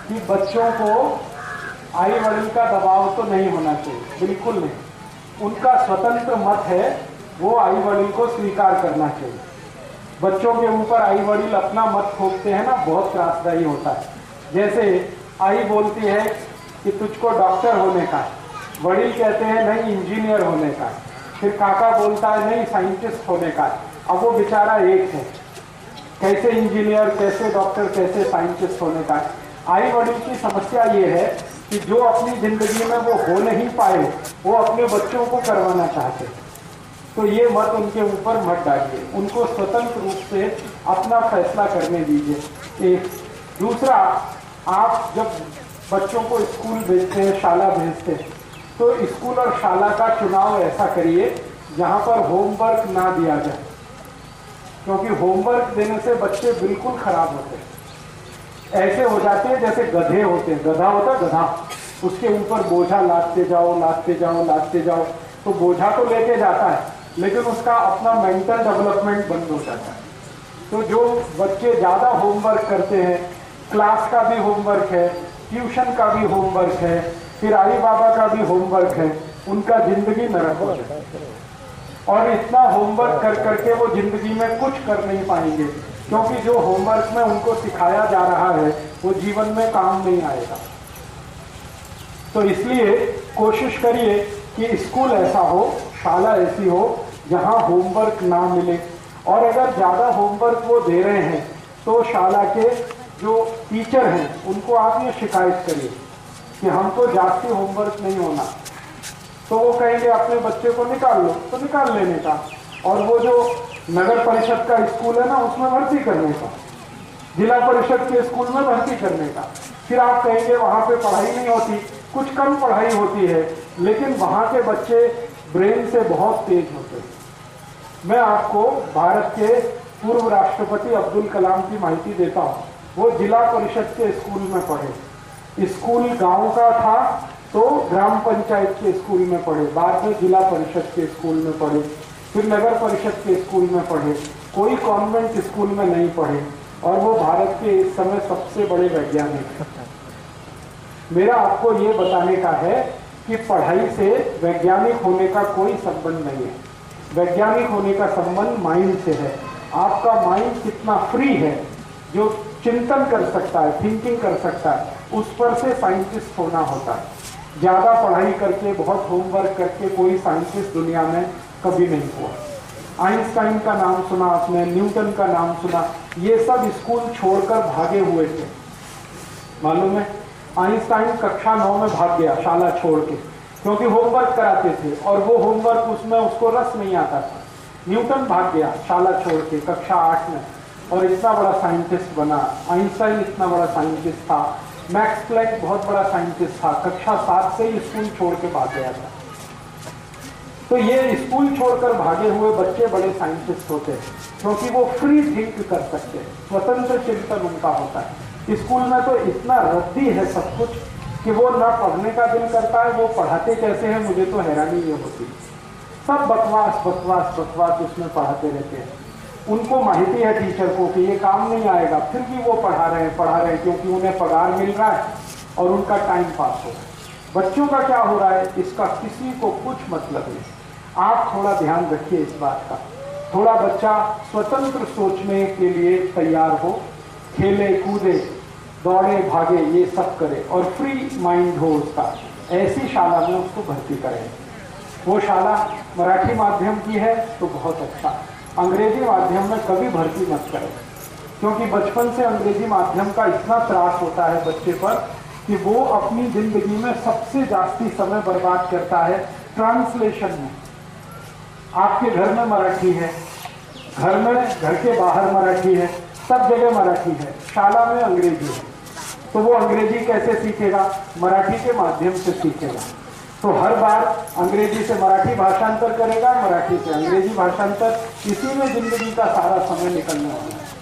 कि बच्चों को आई वडील का दबाव तो नहीं होना चाहिए, बिल्कुल नहीं। उनका स्वतंत्र मत है, वो आई वडील को स्वीकार करना चाहिए। बच्चों के ऊपर आई वडील अपना मत थोपते हैं ना, बहुत त्रासदायी होता है। जैसे आई बोलती है कि तुझको डॉक्टर होने का है, वडील कहते हैं नहीं इंजीनियर होने का है, फिर काका बोलता है नहीं साइंटिस्ट होने का है। अब वो बेचारा एक है, कैसे इंजीनियर, कैसे डॉक्टर, कैसे साइंटिस्ट होने का है। आई वडील की समस्या ये है कि जो अपनी जिंदगी में वो हो नहीं पाए, वो अपने बच्चों को करवाना चाहते हैं। तो ये मत उनके ऊपर मत डालिए, उनको स्वतंत्र रूप से अपना फैसला करने दीजिए। एक दूसरा, आप जब बच्चों को स्कूल भेजते हैं, शाला भेजते हैं, तो स्कूल और शाला का चुनाव ऐसा करिए जहाँ पर होमवर्क ना दिया जाए, क्योंकि होमवर्क देने से बच्चे बिल्कुल खराब होते हैं। ऐसे हो जाते हैं जैसे गधे होते हैं, गधा होता है गधा, उसके ऊपर बोझा लादते जाओ लादते जाओ लादते जाओ, तो बोझा तो लेके जाता है लेकिन उसका अपना मेंटल डेवलपमेंट बंद हो जाता है। तो जो बच्चे ज़्यादा होमवर्क करते हैं, क्लास का भी होमवर्क है, ट्यूशन का भी होमवर्क है, फिर आई बाबा का भी होमवर्क है, उनका जिंदगी नरक हो जाता है। और इतना होमवर्क कर करके वो जिंदगी में कुछ कर नहीं पाएंगे, क्योंकि जो होमवर्क में उनको सिखाया जा रहा है वो जीवन में काम नहीं आएगा। तो इसलिए कोशिश करिए कि स्कूल ऐसा हो, शाला ऐसी हो जहां होमवर्क ना मिले। और अगर ज़्यादा होमवर्क वो दे रहे हैं तो शाला के जो टीचर हैं उनको आप ये शिकायत करिए कि हमको जास्ती होमवर्क नहीं होना। तो वो कहेंगे अपने बच्चे को निकाल लो, तो निकाल लेने का, और वो जो नगर परिषद का स्कूल है ना उसमें भर्ती करने का, जिला परिषद के स्कूल में भर्ती करने का। फिर आप कहेंगे वहाँ पे पढ़ाई नहीं होती, कुछ कम पढ़ाई होती है, लेकिन वहाँ के बच्चे ब्रेन से बहुत तेज होते हैं। मैं आपको भारत के पूर्व राष्ट्रपति अब्दुल कलाम की माहिती देता हूँ। वो जिला परिषद के स्कूल में पढ़े, स्कूल गांव का था तो ग्राम पंचायत के स्कूल में पढ़े, बाद में जिला परिषद के स्कूल में पढ़े, फिर नगर परिषद के स्कूल में पढ़े, कोई कॉन्वेंट स्कूल में नहीं पढ़े, और वो भारत के इस समय सबसे बड़े वैज्ञानिक हैं। मेरा आपको ये बताने का है कि पढ़ाई से वैज्ञानिक होने का कोई संबंध नहीं है। वैज्ञानिक होने का संबंध माइंड से है। आपका माइंड कितना फ्री है, जो चिंतन कर सकता है, थिंकिंग कर सकता है, उस पर से साइंटिस्ट होना होता है। ज़्यादा पढ़ाई करके, बहुत होमवर्क करके कोई साइंटिस्ट दुनिया में कभी नहीं हुआ। आइंस्टाइन का नाम सुना आपने, न्यूटन का नाम सुना, ये सब स्कूल छोड़कर भागे हुए थे। मालूम है, आइंस्टाइन कक्षा 9 में भाग गया शाला छोड़ के, क्योंकि होमवर्क कराते थे और वो होमवर्क उसमें उसको रस नहीं आता था। न्यूटन भाग गया शाला छोड़ के कक्षा 8 में, और इतना बड़ा साइंटिस्ट बना। आइंस्टाइन इतना बड़ा साइंटिस्ट था। मैक्स प्लैंक बहुत बड़ा साइंटिस्ट था, कक्षा 7 से ही स्कूल छोड़ के भाग गया था। तो ये स्कूल छोड़कर भागे हुए बच्चे बड़े साइंटिस्ट होते हैं, क्योंकि वो फ्री थिंक कर सकते हैं, स्वतंत्र चिंतन उनका होता है। स्कूल में तो इतना रद्दी है सब कुछ कि वो ना पढ़ने का दिल करता है, वो पढ़ाते कैसे हैं मुझे तो हैरानी ये होती है। सब बकवास बकवास बकवास उसमें पढ़ाते रहते हैं। उनको माहिती है टीचर को कि ये काम नहीं आएगा, फिर भी वो पढ़ा रहे हैं, क्योंकि उन्हें पगार मिल रहा है और उनका टाइम पास हो रहा है। बच्चों का क्या हो रहा है इसका किसी को कुछ मतलब नहीं। आप थोड़ा ध्यान रखिए इस बात का। थोड़ा बच्चा स्वतंत्र सोचने के लिए तैयार हो, खेले कूदे, दौड़े भागे, ये सब करे, और फ्री माइंड हो उसका, ऐसी शाला में उसको भर्ती करें। वो शाला मराठी माध्यम की है तो बहुत अच्छा, अंग्रेजी माध्यम में कभी भर्ती मत करें, क्योंकि बचपन से अंग्रेजी माध्यम का इतना त्रास होता है बच्चे पर कि वो अपनी जिंदगी में सबसे जास्ती समय बर्बाद करता है ट्रांसलेशन में। आपके घर में मराठी है, घर में, घर के बाहर मराठी है, सब जगह मराठी है, शाला में अंग्रेजी है, तो वो अंग्रेजी कैसे सीखेगा? मराठी के माध्यम से सीखेगा। तो हर बार अंग्रेजी से मराठी भाषांतर करेगा, मराठी से अंग्रेजी भाषांतर, इसी में जिंदगी का सारा समय निकलने वाला है।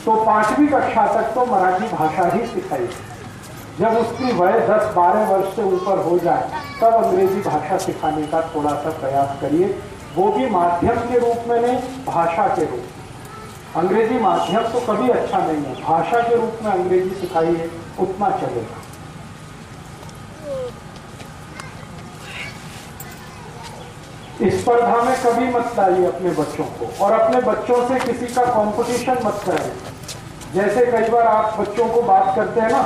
तो 5वीं कक्षा तक तो मराठी भाषा ही सिखाई। जब उसकी वय 10-12 वर्ष से ऊपर हो जाए तब अंग्रेजी भाषा सिखाने का थोड़ा सा प्रयास करिए, वो भी माध्यम के रूप में नहीं, भाषा के रूप में। अंग्रेजी माध्यम तो कभी अच्छा नहीं है, भाषा के रूप में अंग्रेजी सिखाइए उतना चलेगा। स्पर्धा में कभी मत लाइए अपने बच्चों को, और अपने बच्चों से किसी का कंपटीशन मत करें। जैसे कई बार आप बच्चों को बात करते हैं ना,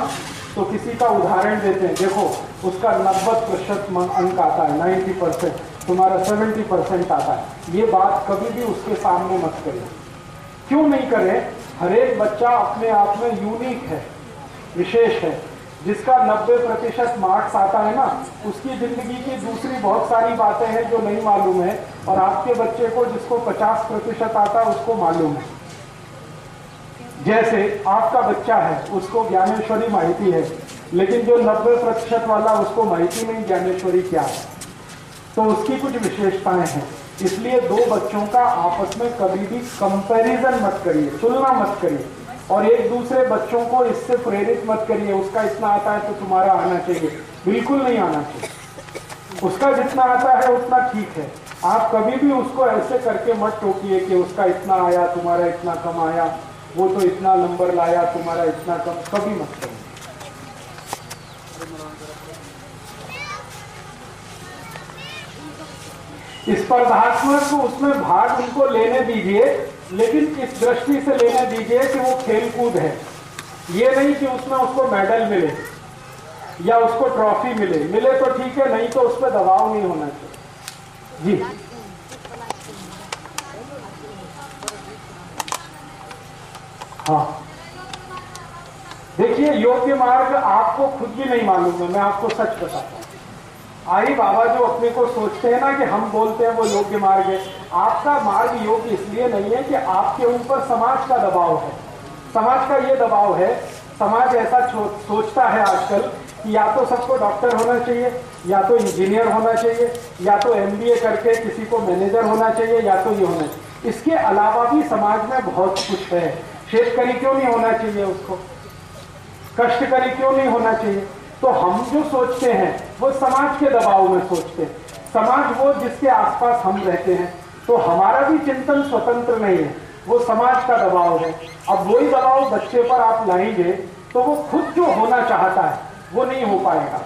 तो किसी का उदाहरण देते हैं, देखो उसका 90% अंक आता है, 90%, तुम्हारा 70% आता है। ये बात कभी भी उसके सामने मत करें। क्यों नहीं करें? हर एक बच्चा अपने आप में यूनिक है, विशेष है। जिसका 90% मार्क्स आता है ना, उसकी जिंदगी की दूसरी बहुत सारी बातें हैं जो नहीं मालूम है, और आपके बच्चे को जिसको 50% आता है उसको मालूम है। जैसे आपका बच्चा है, उसको ज्ञानेश्वरी माहिती है, लेकिन जो 90% वाला उसको माहिती नहीं ज्ञानेश्वरी क्या है, तो उसकी कुछ विशेषताएं हैं। इसलिए दो बच्चों का आपस में कभी भी कंपैरिजन मत करिए, तुलना मत करिए, और एक दूसरे बच्चों को इससे प्रेरित मत करिए, उसका इतना आता है तो तुम्हारा आना चाहिए, बिल्कुल नहीं आना चाहिए। उसका जितना आता है उतना ठीक है। आप कभी भी उसको ऐसे करके मत टोकिए कि उसका इतना आया तुम्हारा इतना कम आया, वो तो इतना नंबर लाया तुम्हारा इतना कम, कभी मत करिए। स्पर्धात्मक उसमें भाग उनको लेने दीजिए, लेकिन इस दृष्टि से लेने दीजिए कि वो खेल कूद है। ये नहीं कि उसमें उसको मेडल मिले या उसको ट्रॉफी मिले, मिले तो ठीक है, नहीं तो उस पर दबाव नहीं होना चाहिए। जी हाँ, देखिए योग्य मार्ग आपको खुद भी नहीं मालूम है, मैं आपको सच बताता हूँ। आई बाबा जो अपने को सोचते हैं ना कि हम बोलते हैं वो योग्य मार्ग है, आपका मार्ग योग्य इसलिए नहीं है कि आपके ऊपर समाज का दबाव है। समाज का ये दबाव है, समाज ऐसा सोचता है आजकल कि या तो सबको डॉक्टर होना चाहिए, या तो इंजीनियर होना चाहिए, या तो MBA करके किसी को मैनेजर होना चाहिए, या तो ये होना चाहिए। इसके अलावा भी समाज में बहुत कुछ है। शेतकरी क्यों नहीं होना चाहिए, उसको कष्टकरी क्यों नहीं होना चाहिए? तो हम जो सोचते हैं वो समाज के दबाव में सोचते हैं। समाज वो जिसके आसपास हम रहते हैं, तो हमारा भी चिंतन स्वतंत्र नहीं है, वो समाज का दबाव है। अब वही दबाव बच्चे पर आप लाएंगे तो वो खुद जो होना चाहता है वो नहीं हो पाएगा।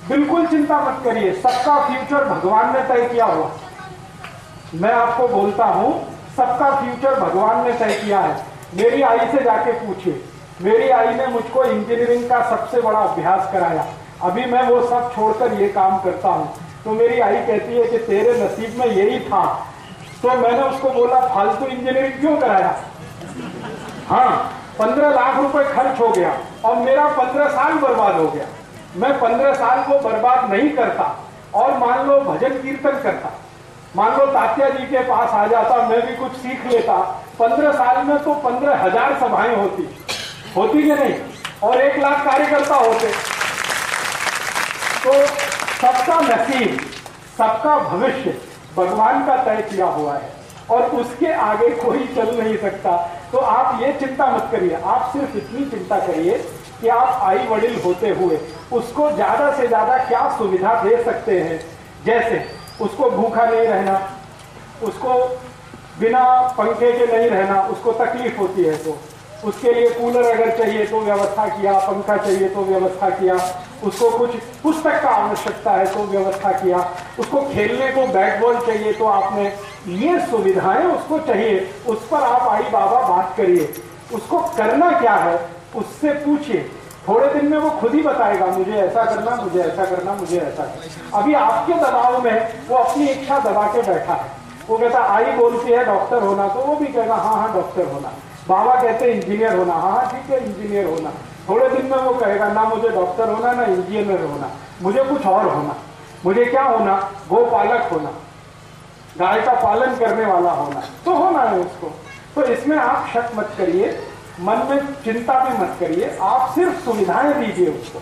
बिल्कुल चिंता मत करिए, सबका फ्यूचर भगवान ने तय किया हुआ। मैं आपको बोलता हूं, सबका फ्यूचर भगवान ने तय किया है। मेरी आई से जाके पूछिए, मेरी आई ने मुझको इंजीनियरिंग का सबसे बड़ा अभ्यास कराया, अभी मैं वो सब छोड़कर ये काम करता हूं। तो मेरी आई कहती है कि तेरे नसीब में यही था। तो मैंने उसको बोला फालतू इंजीनियरिंग क्यों कराया? हाँ, 15 लाख रुपए खर्च हो गया और मेरा 15 साल बर्बाद हो गया। मैं 15 साल को बर्बाद नहीं करता और मान लो भजन कीर्तन करता, मान लो तात्या जी के पास आ जाता, मैं भी कुछ सीख लेता, 15 साल में तो 15,000 सभाएं होती कि नहीं, और 1 लाख कार्यकर्ता होते। तो सबका नसीब, सबका भविष्य भगवान का तय किया हुआ है और उसके आगे कोई चल नहीं सकता। तो आप ये चिंता मत करिए, आप सिर्फ इतनी चिंता करिए कि आप आई वडील होते हुए उसको ज्यादा से ज्यादा क्या सुविधा दे सकते हैं। जैसे उसको भूखा नहीं रहना, उसको बिना पंखे के नहीं रहना, उसको तकलीफ होती है तो उसके लिए कूलर अगर चाहिए तो व्यवस्था किया, पंखा चाहिए तो व्यवस्था किया, उसको कुछ पुस्तक का आवश्यकता है तो व्यवस्था किया, उसको खेलने को बैट बॉल चाहिए तो आपने ये सुविधाएं उसको चाहिए, उस पर आप आई बाबा बात करिए। उसको करना क्या है उससे पूछिए, थोड़े दिन में वो खुद ही बताएगा मुझे ऐसा करना, मुझे ऐसा करना, मुझे ऐसा करना। अभी आपके दबाव में वो अपनी इच्छा दबा के बैठा है। वो कहता आई बोलती है डॉक्टर होना, तो वो भी कहेगा हाँ हाँ डॉक्टर होना। बाबा कहते हैं इंजीनियर होना, हाँ ठीक है इंजीनियर होना। थोड़े दिन में वो कहेगा ना मुझे डॉक्टर होना, ना इंजीनियर होना, मुझे कुछ और होना। मुझे क्या होना? गोपालक होना, गाय का पालन करने वाला होना, तो होना है उसको। तो इसमें आप शक मत करिए, मन में चिंता भी मत करिए, आप सिर्फ सुविधाएं दीजिए उसको,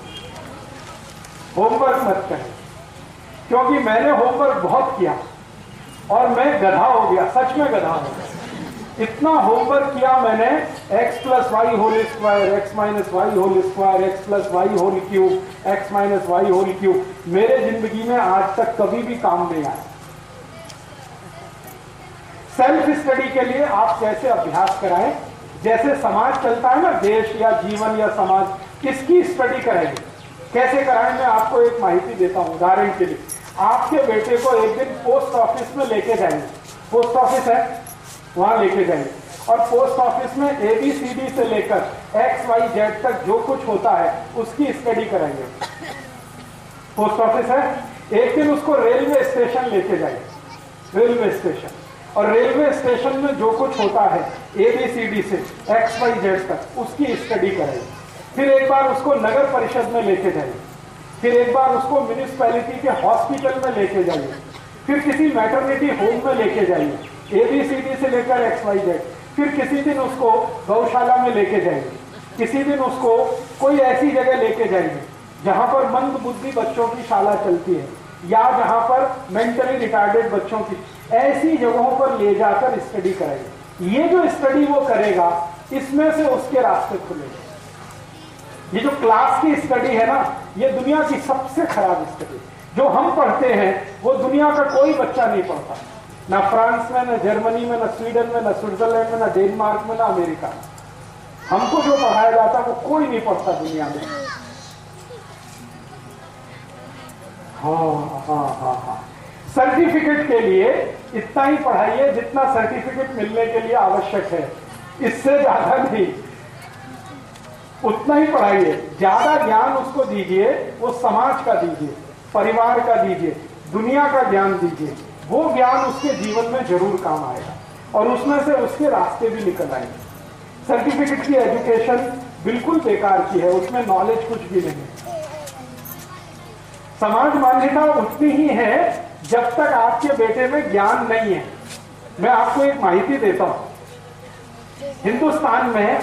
होमवर्क मत करें। क्योंकि मैंने होमवर्क बहुत किया और मैं गधा हो गया, सच में गधा हो गया। इतना होमवर्क किया मैंने, x + y whole square, x - y whole square, x + y whole cube, x - y whole cube, मेरे जिंदगी में आज तक कभी भी काम नहीं आया। सेल्फ स्टडी के लिए आप कैसे अभ्यास कराएं, जैसे समाज चलता है ना, देश या जीवन या समाज, इसकी स्टडी कराएंगे। कैसे कराएं, मैं आपको एक माहिती देता हूं। उदाहरण के लिए आपके बेटे को एक दिन पोस्ट ऑफिस में लेके जाएंगे, पोस्ट ऑफिस है वहां लेके जाएंगे, और पोस्ट ऑफिस में ABCD से लेकर XYZ तक जो कुछ होता है उसकी स्टडी कराएंगे। पोस्ट ऑफिस है, एक दिन उसको रेलवे स्टेशन लेके जाएंगे, रेलवे स्टेशन, और रेलवे स्टेशन में जो कुछ होता है ABCD से XYZ तक उसकी स्टडी कराएंगे। फिर एक बार उसको नगर परिषद में लेके जाइए, फिर एक बार उसको म्यूनिसिपैलिटी के हॉस्पिटल में लेके जाइए, फिर किसी मैटरनिटी होम में लेके जाइए, ABCD से लेकर XYZ। फिर किसी दिन उसको गौशाला में लेके जाइए, किसी दिन उसको कोई ऐसी जगह लेके जाइए जहां पर मंद बुद्धि बच्चों की शाला चलती है, या जहां पर मेंटली रिटार्डेड बच्चों की, ऐसी जगहों पर ले जाकर स्टडी कराइए। ये जो स्टडी वो करेगा, इसमें से उसके रास्ते खुलेंगे। ये जो क्लास की स्टडी है ना, ये दुनिया की सबसे खराब स्टडी। जो हम पढ़ते हैं वो दुनिया का कोई बच्चा नहीं पढ़ता, ना फ्रांस में, ना जर्मनी में, ना स्वीडन में, ना स्विट्जरलैंड में, ना डेनमार्क में, ना अमेरिका। हमको जो पढ़ाया जाता वो कोई नहीं पढ़ता दुनिया में। हाँ, सर्टिफिकेट के लिए इतना ही पढ़ाइए जितना सर्टिफिकेट मिलने के लिए आवश्यक है, इससे ज्यादा नहीं। उतना ही पढ़ाइए, ज्यादा ज्ञान उसको दीजिए, वो समाज का दीजिए, परिवार का दीजिए, दुनिया का ज्ञान दीजिए। वो ज्ञान उसके जीवन में जरूर काम आएगा और उसमें से उसके रास्ते भी निकल आएंगे। सर्टिफिकेट की एजुकेशन बिल्कुल बेकार की है, उसमें नॉलेज कुछ भी नहीं है। समाज मान्यता उतनी ही है जब तक आपके बेटे में ज्ञान नहीं है। मैं आपको एक माहिती देता हूं, हिंदुस्तान में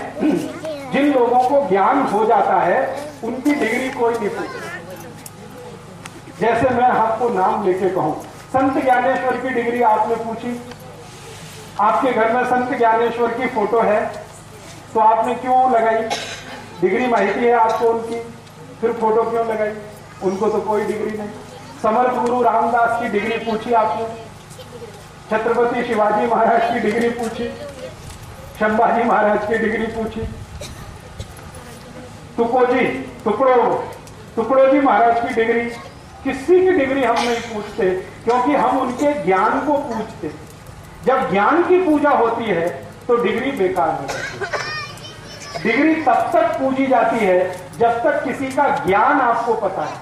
जिन लोगों को ज्ञान हो जाता है उनकी डिग्री कोई नहीं पूछता। जैसे मैं आपको नाम लेके कहूं, संत ज्ञानेश्वर की डिग्री आपने पूछी, आपके घर में संत ज्ञानेश्वर की फोटो है तो आपने क्यों लगाई? डिग्री माहिती है आपको उनकी, फिर फोटो क्यों लगाई? उनको तो कोई डिग्री नहीं। समर्थ गुरु रामदास की डिग्री पूछी आपने, छत्रपति शिवाजी महाराज की डिग्री पूछी, संभाजी महाराज की डिग्री पूछी, टुकड़ो जी महाराज की डिग्री, किसी की डिग्री हम नहीं पूछते, क्योंकि हम उनके ज्ञान को पूछते। जब ज्ञान की पूजा होती है तो डिग्री बेकार हो जाती है। डिग्री तब तक पूजी जाती है जब तक किसी का ज्ञान आपको पता है।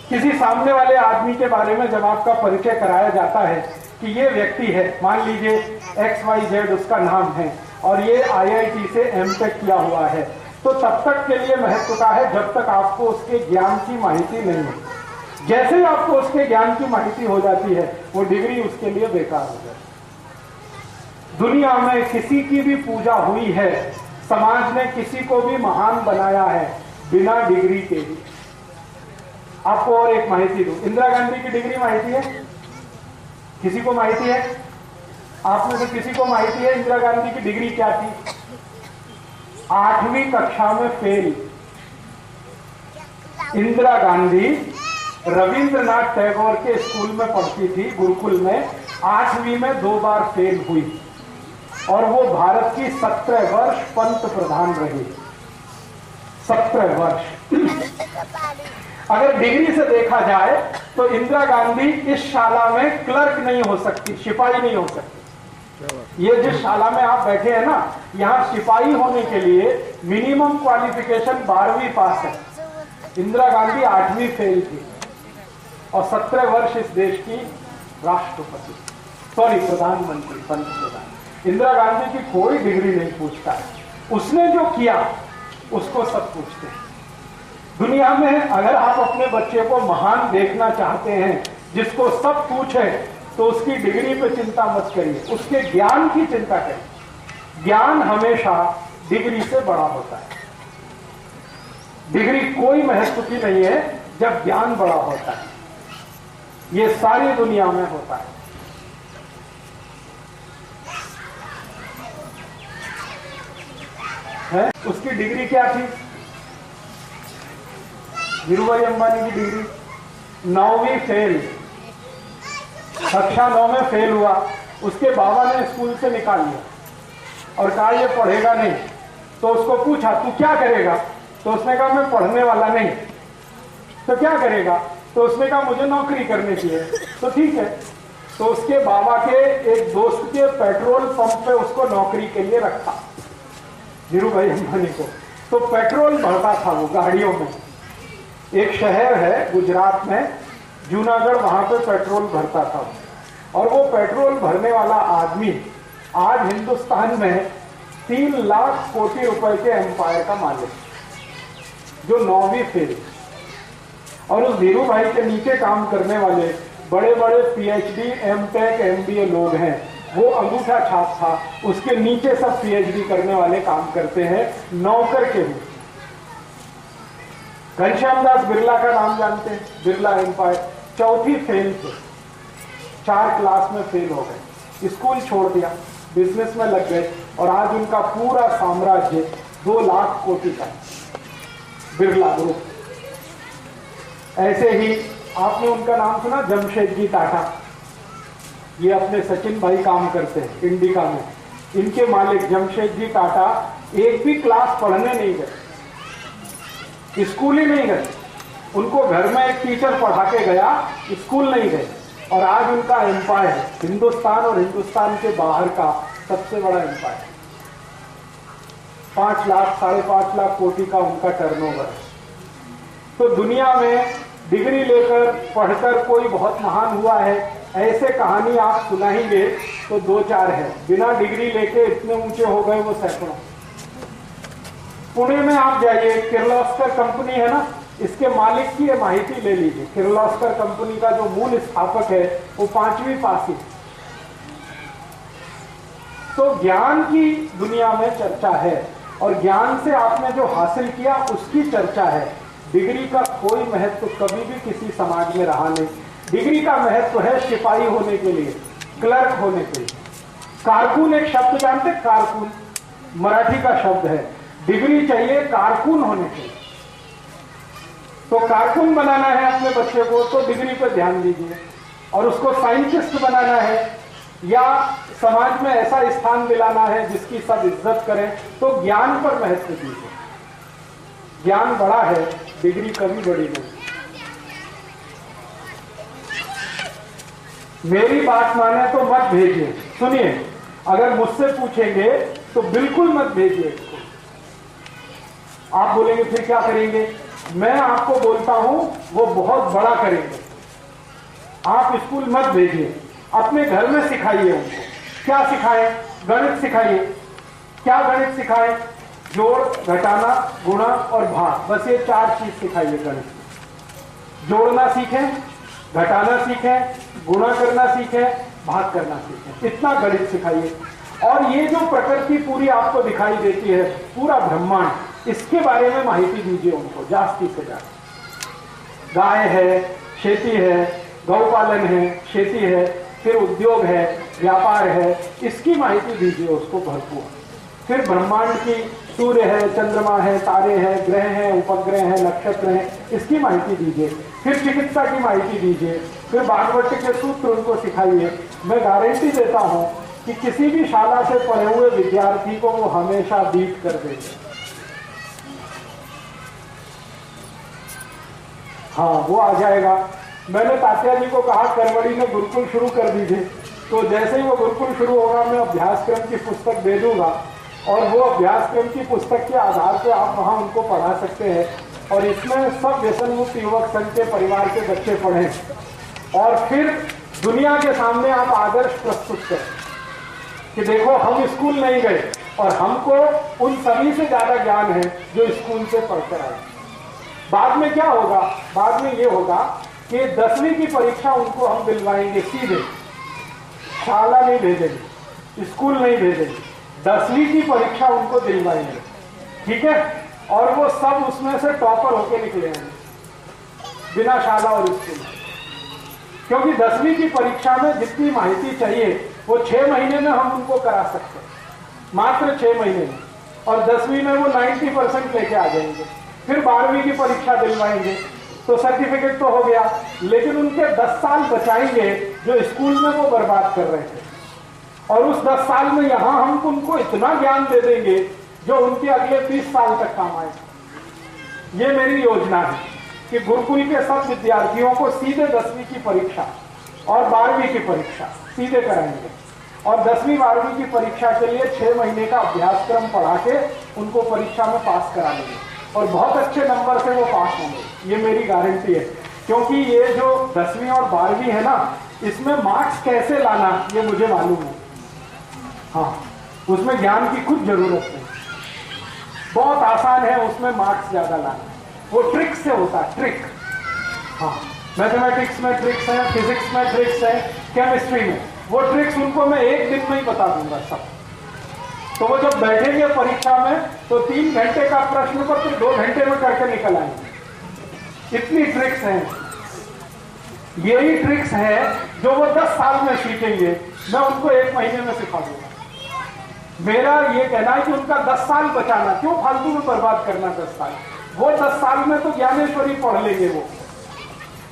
किसी सामने वाले आदमी के बारे में जब आपका परिचय कराया जाता है कि ये व्यक्ति है, मान लीजिए XYZ उसका नाम है और ये IIT से M.Tech किया हुआ है, तो तब तक के लिए महत्वता है जब तक आपको उसके ज्ञान की माहिती नहीं है। जैसे ही आपको उसके ज्ञान की माहिती हो जाती है वो डिग्री उसके लिए बेकार हो जाती है। दुनिया में किसी की भी पूजा हुई है, समाज ने किसी को भी महान बनाया है बिना डिग्री के भी। आपको और एक माहिती दूं, इंदिरा गांधी की डिग्री माहिती है? किसी को माहिती है? आप में से किसी को माहिती है इंदिरा गांधी की डिग्री क्या थी? 8वीं कक्षा में फेल। इंदिरा गांधी रविंद्रनाथ टैगोर के स्कूल में पढ़ती थी, गुरुकुल में। 8वीं में 2 बार फेल हुई और वो भारत की 17 वर्ष पंत प्रधान रही। 17 वर्ष। अगर डिग्री से देखा जाए तो इंदिरा गांधी इस शाला में क्लर्क नहीं हो सकती, सिपाही नहीं हो सकती। ये जिस शाला में आप बैठे हैं ना, यहाँ सिपाही होने के लिए मिनिमम क्वालिफिकेशन 12वीं पास है। इंदिरा गांधी 8वीं फेल थी और 17 वर्ष इस देश की राष्ट्रपति, प्रधानमंत्री, पंत प्रधान। इंदिरा गांधी की कोई डिग्री नहीं पूछता है, उसने जो किया उसको सब पूछते हैं। दुनिया में अगर आप अपने बच्चे को महान देखना चाहते हैं, जिसको सब पूछे, तो उसकी डिग्री पे चिंता मत करिए, उसके ज्ञान की चिंता करिए। ज्ञान हमेशा डिग्री से बड़ा होता है। डिग्री कोई महत्व की नहीं है जब ज्ञान बड़ा होता है। ये सारी दुनिया में होता है? उसकी डिग्री क्या थी? धीरूभाई अंबानी की डिग्री 9वीं फेल, कक्षा 9 में फेल हुआ, उसके बाबा ने स्कूल से निकाल लिया और कहा ये पढ़ेगा नहीं। तो उसको पूछा तू क्या करेगा? तो उसने कहा मैं पढ़ने वाला नहीं। तो क्या करेगा? तो उसने कहा मुझे नौकरी करनी चाहिए। तो ठीक है, तो उसके बाबा के एक दोस्त के पेट्रोल पंप पे उसको नौकरी के लिए रखा, धीरू भाई अंबानी को। तो पेट्रोल भरता था वो गाड़ियों में। एक शहर है गुजरात में, जूनागढ़, वहां पे पेट्रोल भरता था। और वो पेट्रोल भरने वाला आदमी आज हिंदुस्तान में 3 लाख कोटी रुपए के एम्पायर का मालिक, जो 9वीं फेल। और उस धीरू भाई के नीचे काम करने वाले बड़े बड़े पीएचडी, एमटेक, एमबीए लोग हैं। वो अंगूठा छाप था, उसके नीचे सब पीएचडी करने वाले काम करते हैं नौकर के रूप। घनश्याम दास बिरला का नाम जानते हैं? बिरला एम्पायर, 4थी फेल थे, 4 क्लास में फेल हो गए, स्कूल छोड़ दिया, बिजनेस में लग गए और आज उनका पूरा साम्राज्य 2 लाख कोटी का, बिरला ग्रुप। ऐसे ही आपने उनका नाम सुना, जमशेदजी टाटा। ये अपने सचिन भाई काम करते हैं इंडिका में। इनके मालिक जमशेदजी टाटा एक भी क्लास पढ़ने नहीं गए, स्कूल ही नहीं गए। उनको घर में एक टीचर पढ़ा के गया, स्कूल नहीं गए। और आज उनका एम्पायर हिंदुस्तान और हिंदुस्तान के बाहर का सबसे बड़ा एम्पायर, 5 लाख 5.5 लाख कोटी का उनका टर्नओवर है। तो दुनिया में डिग्री लेकर पढ़कर कोई बहुत महान हुआ है, ऐसे कहानी आप सुनाएंगे तो 2-4 है। बिना डिग्री लेके इतने ऊंचे हो गए वो सैकड़ों। पुणे में आप जाइए, किर्लोस्कर कंपनी है ना, इसके मालिक की ये माहिती ले लीजिए। किर्लोस्कर कंपनी का जो मूल स्थापक है वो 5वीं पासी। तो ज्ञान की दुनिया में चर्चा है और ज्ञान से आपने जो हासिल किया उसकी चर्चा है। डिग्री का कोई महत्व कभी भी किसी समाज में रहा नहीं। डिग्री का महत्व है सिपाही होने के लिए, क्लर्क होने के लिए। कारकुन एक शब्द जानते? कारकुन मराठी का शब्द है। डिग्री चाहिए कारकुन होने के लिए। तो कारकुन बनाना है अपने बच्चे को तो डिग्री पर ध्यान दीजिए, और उसको साइंटिस्ट बनाना है या समाज में ऐसा स्थान दिलाना है जिसकी सब इज्जत करें तो ज्ञान पर महत्व दीजिए। ज्ञान बड़ा है, डिग्री कभी बड़ी नहीं। मेरी बात माने तो मत भेजिए। सुनिए, अगर मुझसे पूछेंगे तो बिल्कुल मत भेजिए इसको। आप बोलेंगे फिर क्या करेंगे? मैं आपको बोलता हूं वो बहुत बड़ा करेंगे। आप स्कूल मत भेजिए, अपने घर में सिखाइए उनको। क्या सिखाएं? गणित सिखाइए। क्या गणित सिखाएं? जोड़, घटाना, गुणा और भाग, बस ये 4 चीज सिखाइए गणित। जोड़ना सीखें, घटाना सीखें, गुणा करना सीखें, भाग करना सीखें। इतना गणित सिखाइए। और ये जो प्रकृति पूरी आपको दिखाई देती है, पूरा ब्रह्मांड, इसके बारे में माहिती दीजिए उनको जास्ती से ज्यादा। गाय है, खेती है, गौपालन है, खेती है, फिर उद्योग है, व्यापार है, इसकी माहिती दीजिए उसको भरपूर। फिर ब्रह्मांड की, सूर्य है, चंद्रमा है, तारे हैं, ग्रह हैं, उपग्रह हैं, नक्षत्र हैं, इसकी माहिती दीजिए। फिर चिकित्सा की माहिती दीजिए। फिर भागवत के सूत्र उनको सिखाइए। मैं गारंटी देता हूं कि किसी भी शाला से पढ़े हुए विद्यार्थी को वो हमेशा बीट कर देंगे। हाँ, वो आ जाएगा। मैंने तात्या जी को कहा करवड़ी में गुरुकुल शुरू कर दीजिए। तो जैसे ही वो गुरुकुल शुरू होगा मैं अभ्यासक्रम की पुस्तक दे दूंगा और वो अभ्यासक्रम की पुस्तक के आधार पर आप वहाँ उनको पढ़ा सकते हैं। और इसमें सब व्यसन मुक्त युवक संघ के परिवार के बच्चे पढ़ें और फिर दुनिया के सामने आप आदर्श प्रस्तुत करें कि देखो हम स्कूल नहीं गए और हमको उन सभी से ज्यादा ज्ञान है जो स्कूल से पढ़कर आए। बाद में क्या होगा? बाद में ये होगा कि 10वीं की परीक्षा उनको हम दिलवाएंगे सीधे, शाला नहीं भेजेंगे, स्कूल नहीं भेजेंगे, 10वीं की परीक्षा उनको दिलवाएंगे, ठीक है? और वो सब उसमें से टॉपर होके निकलेंगे बिना शाला और स्कूल। क्योंकि 10वीं की परीक्षा में जितनी माहिती चाहिए वो 6 महीने में हम उनको करा सकते हैं, मात्र 6 महीने में। और 10वीं में वो 90% लेके आ जाएंगे। फिर 12वीं की परीक्षा दिलवाएंगे तो सर्टिफिकेट तो हो गया, लेकिन उनके 10 साल बचाएंगे जो स्कूल में वो बर्बाद कर रहे थे। और उस 10 साल में यहाँ हम उनको इतना ज्ञान दे देंगे जो उनके अगले 20 साल तक काम आए। ये मेरी योजना है कि गुरुकुल के सब विद्यार्थियों को सीधे 10वीं की परीक्षा और 12वीं की परीक्षा सीधे कराएंगे, और 10वीं 12वीं की परीक्षा के लिए 6 महीने का अभ्यासक्रम पढ़ा के उनको परीक्षा में पास करा देंगे, और बहुत अच्छे नंबर से वो पास होंगे। ये मेरी गारंटी है, क्योंकि ये जो 10वीं और 12वीं है ना, इसमें मार्क्स कैसे लाना ये मुझे मालूम है। हाँ, उसमें ज्ञान की कुछ जरूरत नहीं, बहुत आसान है उसमें मार्क्स ज्यादा लाना। वो ट्रिक से होता है, ट्रिक। हाँ, मैथमेटिक्स में ट्रिक्स है, फिजिक्स में ट्रिक्स है, केमिस्ट्री में वो ट्रिक्स उनको मैं एक दिन में ही बता दूंगा सब। तो वो जब बैठेंगे परीक्षा में तो 3 घंटे का प्रश्न पत्र 2 घंटे में करके निकल आएंगे। इतनी ट्रिक्स हैं। यही ट्रिक्स है जो वो 10 साल में सीखेंगे, मैं उनको 1 महीने में सिखा दूंगा। मेरा ये कहना है कि उनका 10 साल बचाना, क्यों फालतू में बर्बाद करना 10 साल। वो 10 साल में तो ज्ञानेश्वरी पढ़ लेंगे,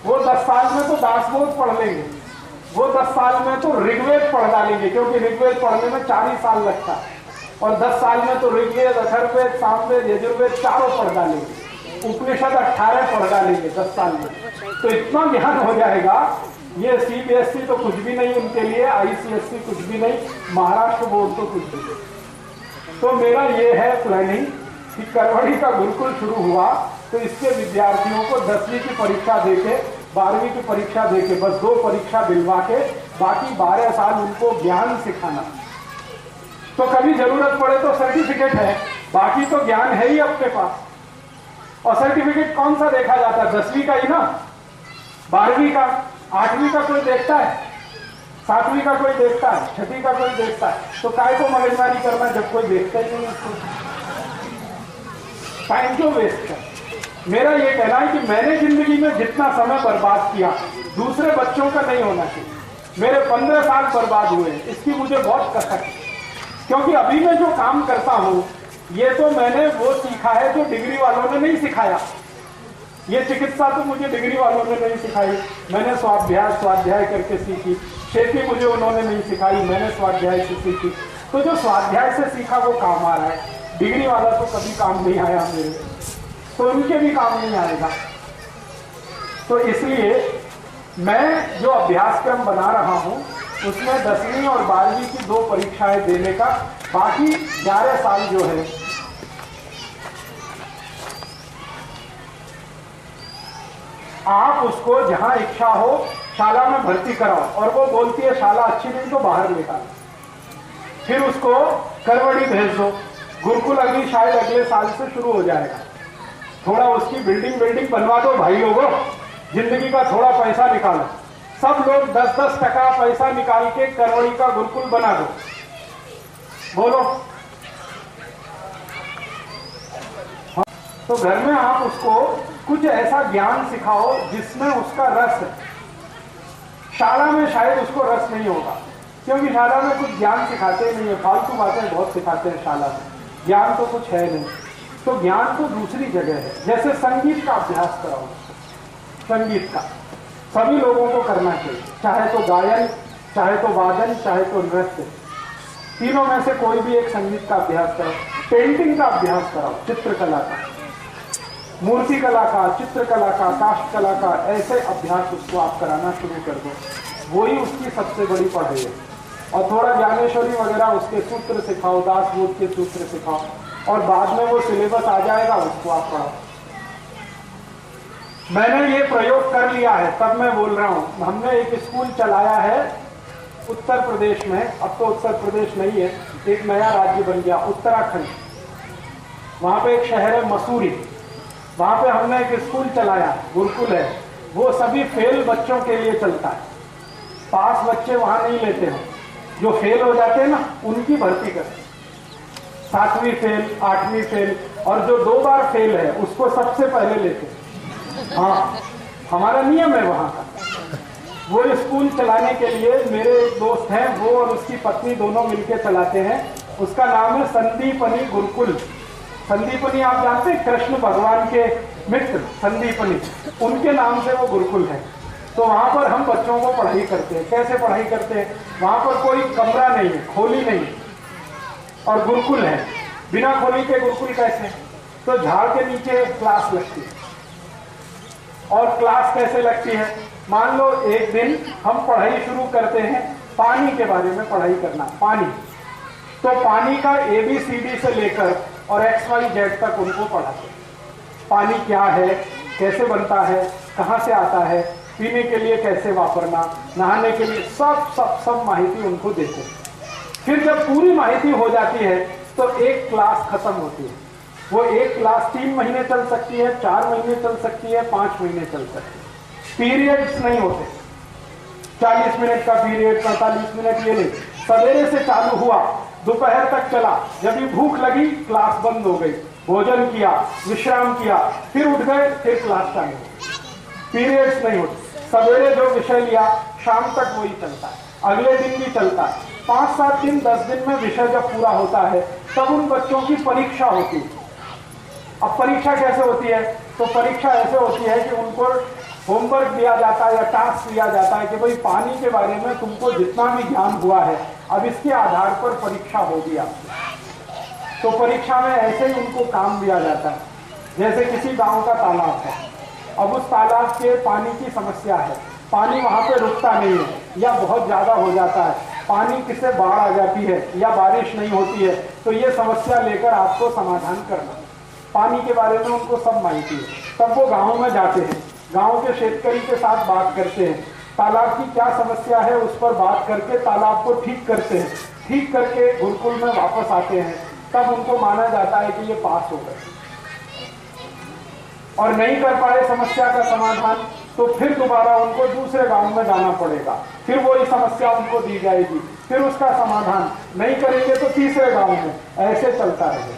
वो 10 साल में तो दासबोध पढ़ लेंगे, वो 10 साल में तो ऋग्वेद पढ़ डालेंगे, क्योंकि ऋग्वेद पढ़ने में 4 ही साल लगता है, और 10 साल में तो ऋग्वेद, अथर्ववेद, सामवेद, यजुर्वेद चारों पढ़ डालेंगे, उपनिषद 18 पढ़ डालेंगे 10 साल में। तो इतना ज्ञान हो जाएगा। ये CBSE तो कुछ भी नहीं उनके लिए, ICSE कुछ भी नहीं, महाराष्ट्र बोर्ड तो कुछ भी नहीं। तो मेरा ये है प्लानिंग कि करवड़ी का गुरुकुल शुरू हुआ तो इसके विद्यार्थियों को 10वीं की परीक्षा देके, 12वीं की परीक्षा देके, बस 2 परीक्षा दिलवा के बाकी 12 साल उनको ज्ञान सिखाना। तो कभी जरूरत पड़े तो सर्टिफिकेट है, बाकी तो ज्ञान है ही अपने पास। और सर्टिफिकेट कौन सा देखा जाता है? 10वीं का ही ना, 12वीं का, 8वीं का कोई देखता है, 7वीं का कोई देखता है, 6वीं का कोई देखता है। तो काय को मगजमारी करना जब कोई देखता ही नहीं उसको, टाइम क्यों वेस्ट कर। मेरा ये कहना है कि मैंने जिंदगी में जितना समय बर्बाद किया दूसरे बच्चों का नहीं होना चाहिए। मेरे 15 साल बर्बाद हुए, इसकी मुझे बहुत कसक है, क्योंकि अभी मैं जो काम करता हूं ये तो मैंने वो सीखा है जो डिग्री वालों ने नहीं सिखाया। ये चिकित्सा तो मुझे डिग्री वालों ने नहीं सिखाई, मैंने स्वाध्याय करके सीखी। खेती मुझे उन्होंने नहीं सिखाई, मैंने स्वाध्याय से सीखी। तो जो स्वाध्याय से सीखा वो काम आ रहा है, डिग्री वाला तो कभी काम नहीं आया मेरे, तो उनके भी काम नहीं आएगा। तो इसलिए मैं जो अभ्यासक्रम बना रहा हूं उसमें 10वीं और 12वीं की 2 परीक्षाएं देने का, बाकी 11 साल जो है आप उसको जहां इच्छा हो शाला में भर्ती कराओ, और वो बोलती है शाला अच्छी नहीं तो बाहर निकालो, फिर उसको करवड़ी भेज दो। गुरुकुल अभी शायद अगले साल से शुरू हो जाएगा। थोड़ा उसकी बिल्डिंग बनवा दो भाई लोगों, जिंदगी का थोड़ा पैसा निकालो। सब लोग 10-10 टका पैसा निकाल के करवड़ी का गुरुकुल बना दो। बोलो। तो घर में आप उसको कुछ ऐसा ज्ञान सिखाओ जिसमें उसका रस है। शाला में शायद उसको रस नहीं होगा, क्योंकि शाला में कुछ ज्ञान सिखाते नहीं है, फालतू बातें बहुत सिखाते हैं शाला में, ज्ञान तो कुछ है नहीं। तो ज्ञान तो दूसरी जगह है। जैसे संगीत का अभ्यास कराओ, संगीत का सभी लोगों को करना चाहिए, चाहे तो गायन, चाहे तो वादन, चाहे तो नृत्य, तीनों में से कोई भी एक संगीत का अभ्यास कराओ। पेंटिंग का अभ्यास कराओ, चित्रकला का, मूर्ति कला का, चित्रकला का, काष्ठ कला का, ऐसे अभ्यास उसको आप कराना शुरू कर दो। वही उसकी सबसे बड़ी पढ़ाई है। और थोड़ा ज्ञानेश्वरी वगैरह उसके सूत्र सिखाओ, दासबोध के सूत्र सिखाओ, और बाद में वो सिलेबस आ जाएगा, उसको आप पढ़ाओ। मैंने ये प्रयोग कर लिया है, तब मैं बोल रहा हूँ। हमने एक स्कूल चलाया है उत्तर प्रदेश में, अब तो उत्तर प्रदेश नहीं है, एक नया राज्य बन गया उत्तराखंड। वहाँ पे एक शहर है मसूरी, वहाँ पे हमने एक स्कूल चलाया, गुरुकुल है। वो सभी फेल बच्चों के लिए चलता है, पास बच्चे वहाँ नहीं लेते हैं, जो फेल हो जाते हैं ना उनकी भर्ती करते हैं। 7वीं फेल, 8वीं फेल, और जो 2 बार फेल है उसको सबसे पहले लेते हैं। हाँ, हमारा नियम है वहाँ का। वो स्कूल चलाने के लिए मेरे एक दोस्त हैं, वो और उसकी पत्नी दोनों मिलकर चलाते हैं। उसका नाम है संदीपनी गुरुकुल। संदीपनी आप जानते हैं, कृष्ण भगवान के मित्र संदीपनी, उनके नाम से वो गुरुकुल है। तो वहाँ पर हम बच्चों को पढ़ाई करते हैं। कैसे पढ़ाई करते हैं? वहाँ पर कोई कमरा नहीं है, खोली नहीं है, और गुरुकुल है। बिना खोली के गुरुकुल कैसे? तो झाड़ के नीचे क्लास लगती है। और क्लास कैसे लगती है? मान लो एक दिन हम पढ़ाई शुरू करते हैं, पानी के बारे में पढ़ाई करना, पानी। तो पानी का ABCD से लेकर और XYZ तक उनको पढ़ाते हैं। पानी क्या है, कैसे बनता है, कहाँ से आता है, पीने के लिए कैसे वापरना, नहाने के लिए, सब माहिती उनको देते हैं। फिर जब पूरी माहिती हो जाती है तो एक क्लास खत्म होती है। वो एक क्लास 3 महीने चल सकती है, 4 महीने चल सकती है, 5 महीने चल सकती है। पीरियड्स नहीं होते, 40 मिनट का पीरियड, 45 मिनट, ये नहीं। सवेरे से चालू हुआ, दोपहर तक चला, जब भी भूख लगी क्लास बंद हो गई, भोजन किया, विश्राम किया, फिर उठ गए, फिर क्लास चालू हो। पीरियड्स नहीं होते। सवेरे जो विषय लिया शाम तक वही चलता है, अगले दिन भी चलता है। 5-7 दिन 10 दिन में विषय जब पूरा होता है तब उन बच्चों की परीक्षा होती है। अब परीक्षा कैसे होती है? तो परीक्षा ऐसे होती है कि उनको होमवर्क दिया जाता है या टास्क दिया जाता है कि भाई पानी के बारे में तुमको जितना भी ज्ञान हुआ है अब इसके आधार पर परीक्षा होगी आपकी। तो परीक्षा में ऐसे ही उनको काम दिया जाता है। जैसे किसी गांव का तालाब है, अब उस तालाब के पानी की समस्या है, पानी वहां पे रुकता नहीं है या बहुत ज्यादा हो जाता है, पानी किससे बाढ़ आ जाती है या बारिश नहीं होती है, तो ये समस्या लेकर आपको समाधान करना। पानी के बारे में उनको सब माहिती है। तब वो गाँव में जाते हैं, गांव के शेतकरी के साथ बात करते हैं, तालाब की क्या समस्या है उस पर बात करके तालाब को ठीक करते हैं, ठीक करके गुरुकुल में वापस आते हैं। तब उनको माना जाता है कि ये पास हो गए। और नहीं कर पाए समस्या का समाधान तो फिर दोबारा उनको दूसरे गांव में जाना पड़ेगा, फिर वही समस्या उनको दी जाएगी, फिर उसका समाधान नहीं करेंगे तो तीसरे गांव में, ऐसे चलता रहेगा।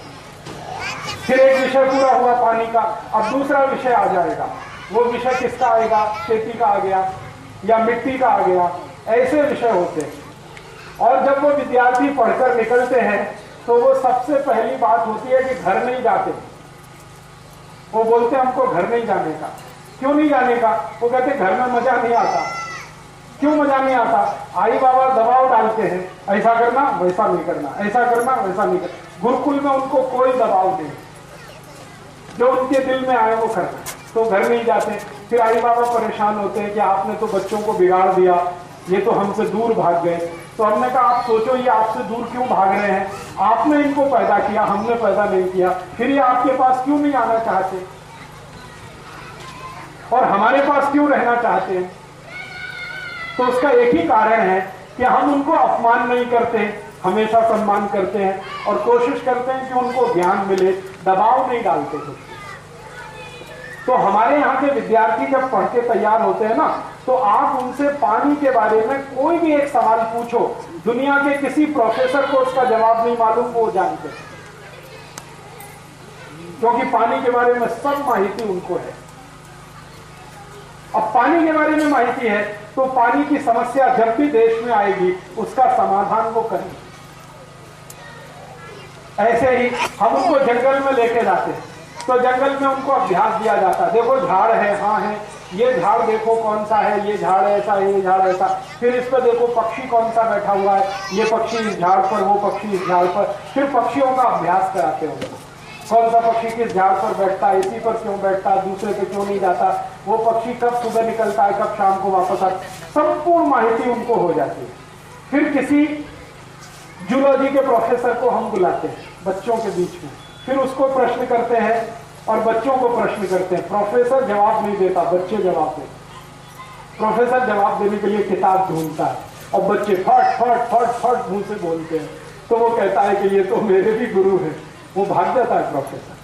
फिर एक विषय पूरा हुआ पानी का, अब दूसरा विषय आ जाएगा। वो विषय किसका आएगा? खेती का आ गया या मिट्टी का आ गया, ऐसे विषय होते हैं। और जब वो विद्यार्थी पढ़कर निकलते हैं तो वो सबसे पहली बात होती है कि घर नहीं जाते। वो बोलते हमको घर नहीं जाने का। क्यों नहीं जाने का? वो कहते घर में मजा नहीं आता। क्यों मजा नहीं आता? आई बाबा दबाव डालते हैं, ऐसा करना वैसा नहीं करना, ऐसा करना वैसा नहीं करना। गुरुकुल में उनको कोई दबाव नहीं, जो उनके दिल में आए वो करना, तो घर नहीं जाते। फिर आई बाबा परेशान होते हैं कि आपने तो बच्चों को बिगाड़ दिया, ये तो हमसे दूर भाग गए। तो हमने कहा आप सोचो ये आपसे दूर क्यों भाग रहे हैं? आपने इनको पैदा किया, हमने पैदा नहीं किया, फिर ये आपके पास क्यों नहीं आना चाहते और हमारे पास क्यों रहना चाहते हैं? तो उसका एक ही कारण है कि हम उनको अपमान नहीं करते, हमेशा सम्मान करते हैं और कोशिश करते हैं कि उनको ज्ञान मिले, दबाव नहीं डालते कुछ। तो हमारे यहाँ के विद्यार्थी जब पढ़ के तैयार होते हैं ना, तो आप उनसे पानी के बारे में कोई भी एक सवाल पूछो, दुनिया के किसी प्रोफेसर को उसका जवाब नहीं मालूम, वो जानते हैं, क्योंकि पानी के बारे में सब माहिती उनको है। अब पानी के बारे में माहिती है तो पानी की समस्या जब भी देश में आएगी उसका समाधान वो करेंगे। ऐसे ही हम उनको जंगल में लेके जाते हैं तो जंगल में उनको अभ्यास दिया जाता है। देखो झाड़ है, हाँ है, ये झाड़ देखो कौन सा है, ये झाड़ ऐसा है, ये झाड़ ऐसा, फिर इस पर देखो पक्षी कौन सा बैठा हुआ है, ये पक्षी इस झाड़ पर, वो पक्षी इस झाड़ पर। फिर पक्षियों का अभ्यास कराते होंगे, कौन सा पक्षी किस झाड़ पर बैठता है, इसी पर क्यों बैठता है, दूसरे पे क्यों नहीं जाता, वो पक्षी कब सुबह निकलता है, कब शाम को वापस आता, संपूर्ण माहिती उनको हो जाती है। फिर किसी जूलॉजी के प्रोफेसर को हम बुलाते हैं बच्चों के बीच में, फिर उसको प्रश्न करते हैं और बच्चों को प्रश्न करते हैं। प्रोफेसर जवाब नहीं देता, बच्चे जवाब देते। प्रोफेसर जवाब देने के लिए किताब ढूंढता है और बच्चे फट फट फट फट मुंह से बोलते हैं। तो वो कहता है कि ये तो मेरे भी गुरु हैं। वो भाग जाता है प्रोफेसर,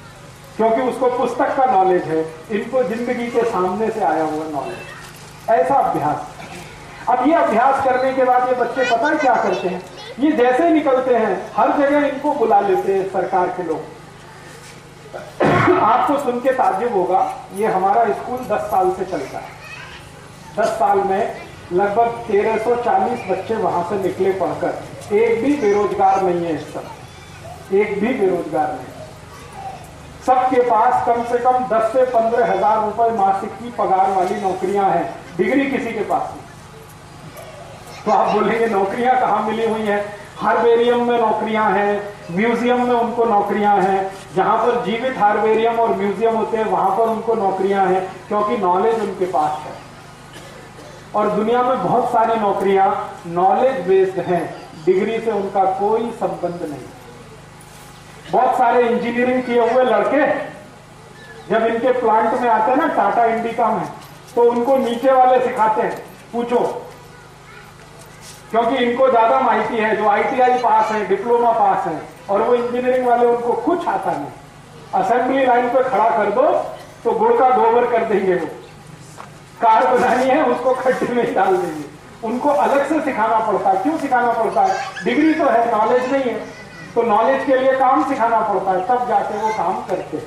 क्योंकि उसको पुस्तक का नॉलेज है, इनको जिंदगी के सामने से आया हुआ नॉलेज। ऐसा अभ्यास। अब ये अभ्यास करने के बाद ये बच्चे पता है क्या करते हैं, ये जैसे निकलते हैं हर जगह इनको बुला लेते हैं सरकार के लोग। आपको सुन के ताज्जुब होगा, ये हमारा स्कूल 10 साल से चलता है। 10 साल में लगभग 1340 बच्चे वहां से निकले पढ़कर। एक भी बेरोजगार नहीं है इस समय, एक भी बेरोजगार नहीं। सबके पास कम से कम 10 से 15 हजार रुपए मासिक की पगार वाली नौकरियां हैं, डिग्री किसी के पास नहीं। तो आप बोलेंगे नौकरियां कहाँ मिली हुई हैं? हार्बेरियम में नौकरियां हैं, म्यूजियम में उनको नौकरियां हैं, जहां पर जीवित हार्बेरियम और म्यूजियम होते हैं वहां पर उनको नौकरियां हैं, क्योंकि नॉलेज उनके पास है। और दुनिया में बहुत सारी नौकरियां नॉलेज बेस्ड हैं, डिग्री से उनका कोई संबंध नहीं। बहुत सारे इंजीनियरिंग किए हुए लड़के जब इनके प्लांट में आते हैं ना, टाटा इंडिका में, तो उनको नीचे वाले सिखाते हैं, पूछो, क्योंकि इनको ज्यादा माहिती है, जो आईटीआई पास है, डिप्लोमा पास है, और वो इंजीनियरिंग वाले उनको कुछ आता नहीं। असेंबली लाइन पे खड़ा कर दो तो गुड़ का गोबर कर देंगे। वो कार बनानी है उसको खड्डे में डाल देंगे। उनको अलग से सिखाना पड़ता है। क्यों सिखाना पड़ता है? डिग्री तो है, नॉलेज नहीं है, तो नॉलेज के लिए काम सिखाना पड़ता है, तब जाके वो काम करते हैं।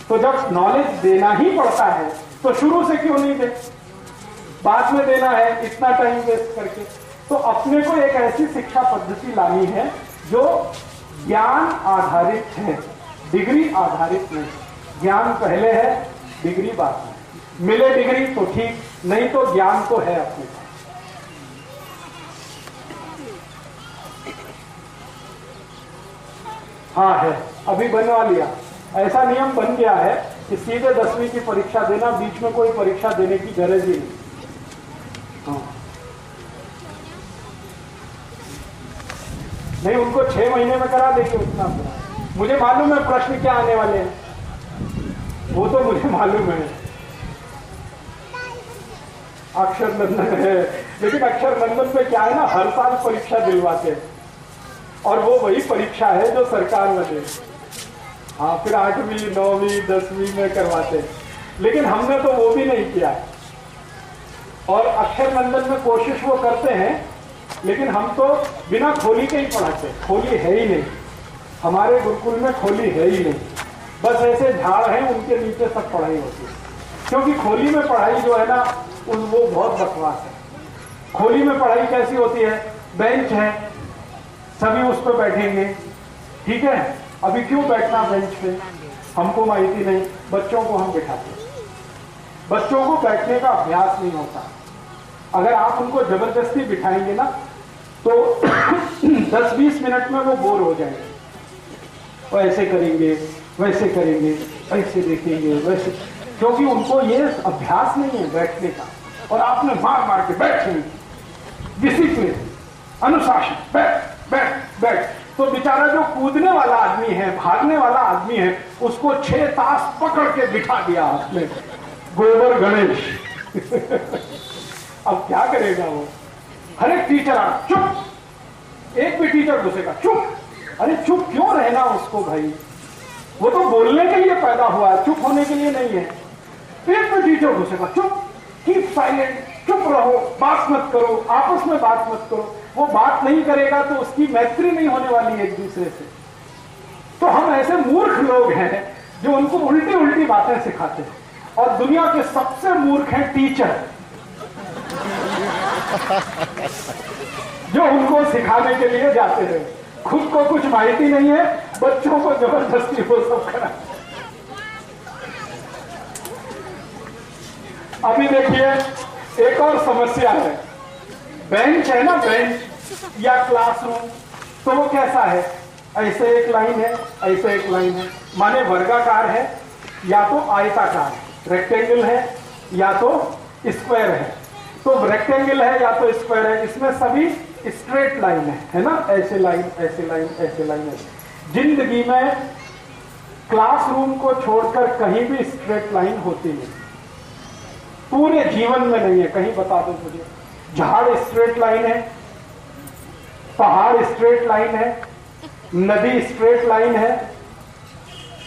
तो जब नॉलेज देना ही पड़ता है तो शुरू से क्यों नहीं दे, बाद में देना है इतना टाइम वेस्ट करके? तो अपने को एक ऐसी शिक्षा पद्धति लानी है जो ज्ञान आधारित है, डिग्री आधारित नहीं। ज्ञान पहले है, डिग्री बाद में। मिले डिग्री तो ठीक, नहीं तो ज्ञान तो है अपने पास। हाँ है, अभी बनवा लिया। ऐसा नियम बन गया है कि सीधे 10वीं की परीक्षा देना, बीच में कोई परीक्षा देने की गरज ही नहीं। हाँ। नहीं, उनको 6 महीने में करा देंगे उतना। मुझे मालूम है प्रश्न क्या आने वाले हैं, वो तो मुझे मालूम है। अक्षर नंदन है, लेकिन अक्षर नंदन पे क्या है ना, हर साल परीक्षा दिलवाते हैं, और वो वही परीक्षा है जो सरकार में दे। हाँ, फिर 8वीं 9वीं 10वीं में करवाते हैं, लेकिन हमने तो वो भी नहीं किया। और अक्षर नंदन में कोशिश वो करते हैं, लेकिन हम तो बिना खोली के ही पढ़ाते। खोली है ही नहीं हमारे गुरुकुल में, खोली है ही नहीं। बस ऐसे झाड़ हैं, उनके नीचे सब पढ़ाई होती है। क्योंकि खोली में पढ़ाई जो है ना, वो बहुत बकवास है। खोली में पढ़ाई कैसी होती है? बेंच है, सभी उस पर बैठेंगे, ठीक है। अभी क्यों बैठना बेंच पे, हमको माहिती नहीं, बच्चों को हम बिठाते हैं। बच्चों को बैठने का अभ्यास नहीं होता। अगर आप उनको जबरदस्ती बिठाएंगे ना, तो 10-20 मिनट में वो बोर हो जाएंगे। वो ऐसे करेंगे, वैसे करेंगे, ऐसे देखेंगे, वैसे, क्योंकि उनको ये अभ्यास नहीं है बैठने का। और आपने मार मार के बैठेंगे, डिसिप्लिन, अनुशासन, बैठ बैठ बैठ, तो बेचारा जो कूदने वाला आदमी है, भागने वाला आदमी है, उसको 6 तास पकड़ के बिठा दिया आपने, गोबर गणेश। अब क्या करेगा वो? हर एक टीचर आ, चुप, एक भी टीचर घुसेगा, चुप। अरे चुप क्यों रहना उसको भाई, वो तो बोलने के लिए पैदा हुआ है, चुप होने के लिए नहीं है। एक भी टीचर घुसेगा, चुप, कीप साइलेंट, चुप रहो, बात मत करो, आपस में बात मत करो। वो बात नहीं करेगा तो उसकी मैत्री नहीं होने वाली एक दूसरे से। तो हम ऐसे मूर्ख लोग हैं जो उनको उल्टी उल्टी बातें सिखाते हैं। और दुनिया के सबसे मूर्ख हैं टीचर, जो उनको सिखाने के लिए जाते हैं। खुद को कुछ माहिती नहीं है, बच्चों को जबरदस्ती वो सब करा। अभी देखिए एक और समस्या है, बेंच है ना, बेंच या क्लासरूम, तो वो कैसा है? ऐसे एक लाइन है, ऐसे एक लाइन है, माने वर्गाकार है या तो आयताकार, रेक्टेंगल है या तो स्क्वायर है। तो रेक्टेंगल है या तो स्क्वायर है, इसमें सभी स्ट्रेट लाइन है ना, ऐसे लाइन, ऐसे लाइन, ऐसे लाइन है। जिंदगी में क्लासरूम को छोड़कर कहीं भी स्ट्रेट लाइन होती नहीं, पूरे जीवन में नहीं है। कहीं बता दो मुझे, झाड़ स्ट्रेट लाइन है, पहाड़ स्ट्रेट लाइन है, नदी स्ट्रेट लाइन है,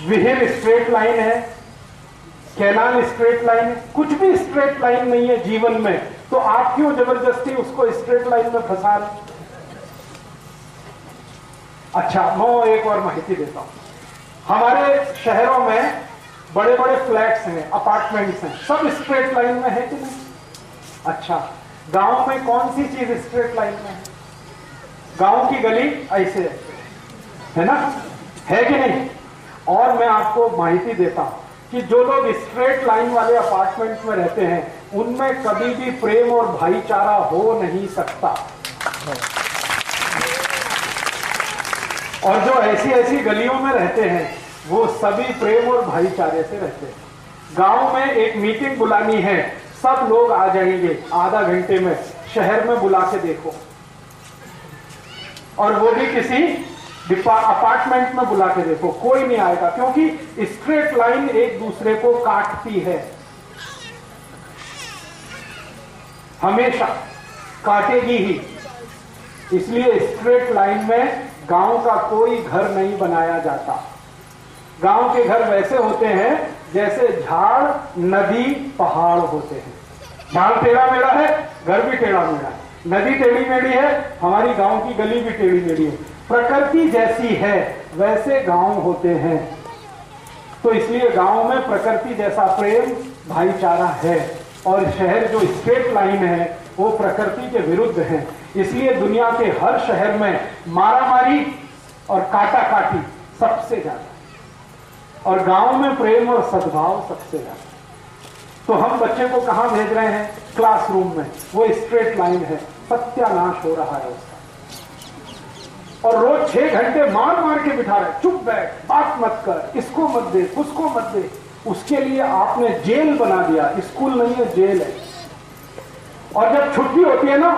विहिर स्ट्रेट लाइन है, कैनाल स्ट्रेट लाइन है, कुछ भी स्ट्रेट लाइन नहीं है जीवन में। तो आप क्यों जबरदस्ती उसको स्ट्रेट लाइन में फंसा रहे? अच्छा, मैं एक और माहिती देता हूं। हमारे शहरों में बड़े बड़े फ्लैट्स हैं, अपार्टमेंट्स हैं, सब स्ट्रेट लाइन में है कि नहीं? अच्छा, गांव में कौन सी चीज स्ट्रेट लाइन में है? गांव की गली ऐसे है ना, है कि नहीं? और मैं आपको माहिती देता हूं कि जो लोग स्ट्रेट लाइन वाले अपार्टमेंट्स में रहते हैं, उनमें कभी भी प्रेम और भाईचारा हो नहीं सकता। और जो ऐसी ऐसी गलियों में रहते हैं वो सभी प्रेम और भाईचारे से रहते हैं। गांव में एक मीटिंग बुलानी है, सब लोग आ जाएंगे आधा घंटे में, शहर में बुला के देखो, और वो भी किसी अपार्टमेंट में बुला के देखो, कोई नहीं आएगा, क्योंकि स्ट्रेट लाइन एक दूसरे को काटती है, हमेशा काटेगी ही। इसलिए स्ट्रेट लाइन में गांव का कोई घर नहीं बनाया जाता। गांव के घर वैसे होते हैं जैसे झाड़, नदी, पहाड़ होते हैं। झाड़ टेढ़ा मेढ़ा है, घर भी टेढ़ा मेढ़ा है, नदी टेढ़ी मेढ़ी है, हमारी गांव की गली भी टेढ़ी मेढ़ी है। प्रकृति जैसी है वैसे गांव होते हैं। तो इसलिए गांव में प्रकृति जैसा प्रेम भाईचारा है, और शहर जो स्ट्रेट लाइन है वो प्रकृति के विरुद्ध है। इसलिए दुनिया के हर शहर में मारामारी और काटा काटी सबसे ज्यादा, और गांव में प्रेम और सद्भाव सबसे ज्यादा। तो हम बच्चे को कहां भेज रहे हैं? क्लासरूम में। वो स्ट्रेट लाइन है, सत्यानाश हो रहा है उसका, और रोज 6 घंटे मार मार के बिठा रहे, चुप बैठ, बात मत कर, इसको मत दे, उसको मत दे। उसके लिए आपने जेल बना दिया। स्कूल नहीं है, जेल है। और जब छुट्टी होती है ना,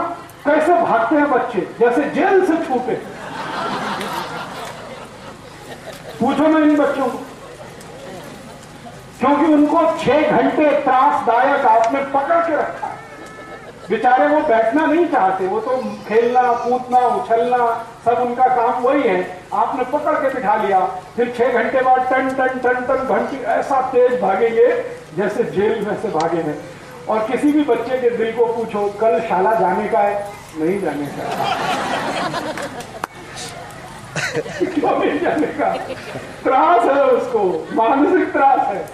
कैसे भागते हैं बच्चे, जैसे जेल से छूटे। पूछो ना इन बच्चों को, क्योंकि उनको 6 घंटे त्रासदायक आपने पकड़ के रखा है। बेचारे वो बैठना नहीं चाहते, वो तो खेलना कूदना उछलना सब उनका काम वही है। आपने पकड़ के बिठा लिया, फिर 6 घंटे बाद टन टन टन टन घंटी ऐसा तेज भागेंगे जैसे जेल में से भागे हैं। और किसी भी बच्चे के दिल को पूछो, कल शाला जाने का है? नहीं जाने का। क्यों नहीं जाने का? त्रास है उसको, मानसिक त्रास है।